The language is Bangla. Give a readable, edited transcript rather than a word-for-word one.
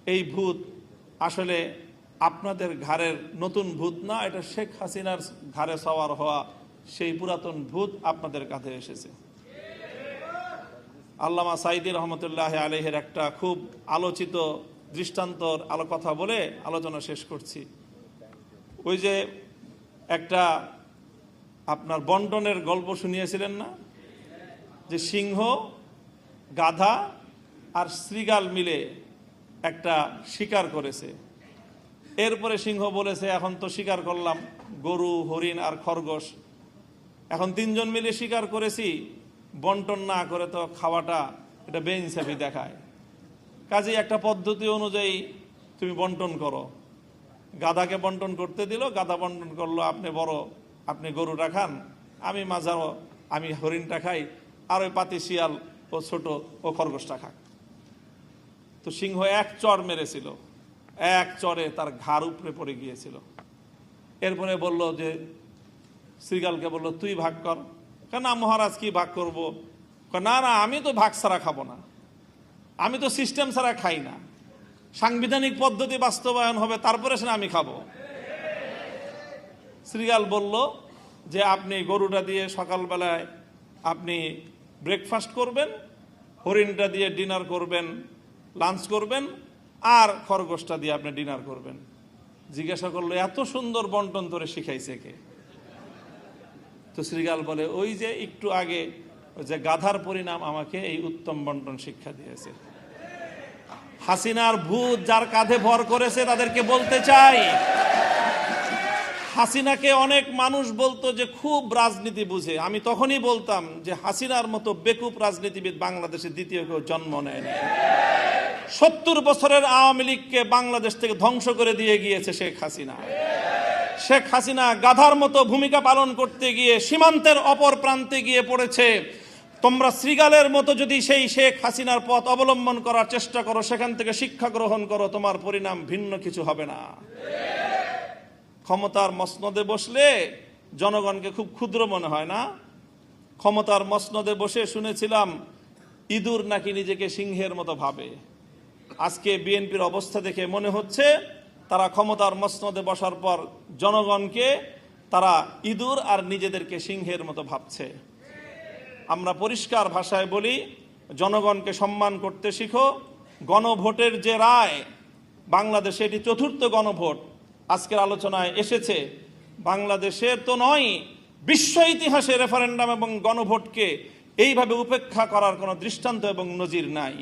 এই ভূত আসলে আপনাদের ঘাড়ের নতুন ভূত না, এটা শেখ হাসিনার ঘাড়ে সওয়ার হওয়া সেই পুরাতন ভূত আপনাদের কাঁধে এসেছে। আল্লামা সাঈদী রহমতুল্লাহ আলাইহির একটা খুব আলোচিত দৃষ্টান্তর কথা বলে আলোচনা শেষ করছি। ওই যে একটা আপনার বন্টনের গল্প শুনিয়েছিলেন না, যে সিংহ, গাধা আর শৃগাল মিলে একটা শিকার করেছে। এরপরে সিংহ বলেছে, এখন তো শিকার করলাম গরু, হরিণ আর খরগোশ, এখন তিনজন মিলে শিকার করেছি, বন্টন না করে তো খাওয়াটা এটা বেইনসাফি দেখায়, কাজেই একটা পদ্ধতি অনুযায়ী তুমি বন্টন করো। গাধাকে বন্টন করতে দিল, গাধা বন্টন করলো, আপনি বড়, আপনি গরুটা খান, আমি মাঝারো, আমি হরিণটা খাই, আর ওই পাতি শিয়াল ও ছোট ও খরগোশটা খাক। তো সিংহ এক চড় মেরেছিল, এক চড়ে তার ঘাড় উপরে পড়ে গিয়েছিল। এরপরে বলল যে, শৃগালকে বলল, তুই ভাগ কর। না মহারাজ, কি ভাগ করব? না না, আমি তো ভাগ ছাড়া খাবো না, আমি তো সিস্টেম ছাড়া খাই না, সাংবিধানিক পদ্ধতি বাস্তবায়ন হবে তারপরে সেটা আমি খাবো। শৃগাল বলল যে, আপনি গরুটা দিয়ে সকালবেলায় আপনি ব্রেকফাস্ট করবেন, হরিণটা দিয়ে ডিনার করবেন, লাঞ্চ করবেন, আর খরগোশটা দিয়ে আপনি ডিনার করবেন। জিজ্ঞাসা করলো, এত সুন্দর বন্টন তোরে শিখাইছে কে? তো শৃগাল বলে, ওই যে একটু আগে যে গাধার পরিণাম আমাকে এই উত্তম বন্টন শিক্ষা দিয়েছে। হাসিনার ভূত যার কাঁধে ভর করেছে তাদেরকে বলতে চাই, হাসিনাকে অনেক মানুষ বলতো যে খুব রাজনীতি বুঝে। আমি তখনই বলতাম যে হাসিনার মতো বেকুব রাজনীতিবিদ বাংলাদেশে দ্বিতীয় কেউ জন্ম নেয়নি। 70 বছরের আওয়ামী লীগকে বাংলাদেশ থেকে ধ্বংস করে দিয়ে গিয়েছে শেখ হাসিনা। শেখ হাসিনা গাধার মতো ভূমিকা পালন করতে গিয়ে সীমান্তের অপর প্রান্তে গিয়ে পড়েছে। তোমরা শৃগালের মতো যদি সেই শেখ হাসিনার পথ অবলম্বন করার চেষ্টা করো, সেখান থেকে শিক্ষা গ্রহণ করো, তোমার পরিণাম ভিন্ন কিছু হবে না। ক্ষমতার মসনদে বসলে জনগণকে খুব ক্ষুদ্র মনে হয় না? ক্ষমতার মসনদে বসে শুনেছিলাম ইঁদুর নাকি নিজেকে সিংহের মতো ভাবে। আজকে বিএনপির অবস্থা দেখে মনে হচ্ছে তারা ক্ষমতার মসনদে বসার পর জনগণকে তারা ইঁদুর আর নিজেদেরকে সিংহের মতো ভাবছে। আমরা পরিষ্কার ভাষায় বলি, জনগণকে সম্মান করতে শিখো। গণভোটের যে রায়, বাংলাদেশে এটি ৪র্থ গণভোট আজকের আলোচনায় এসেছে। বাংলাদেশের তো নয়, বিশ্ব ইতিহাসে রেফারেন্ডাম এবং গণভোটকে এইভাবে উপেক্ষা করার কোনো দৃষ্টান্ত এবং নজির নাই।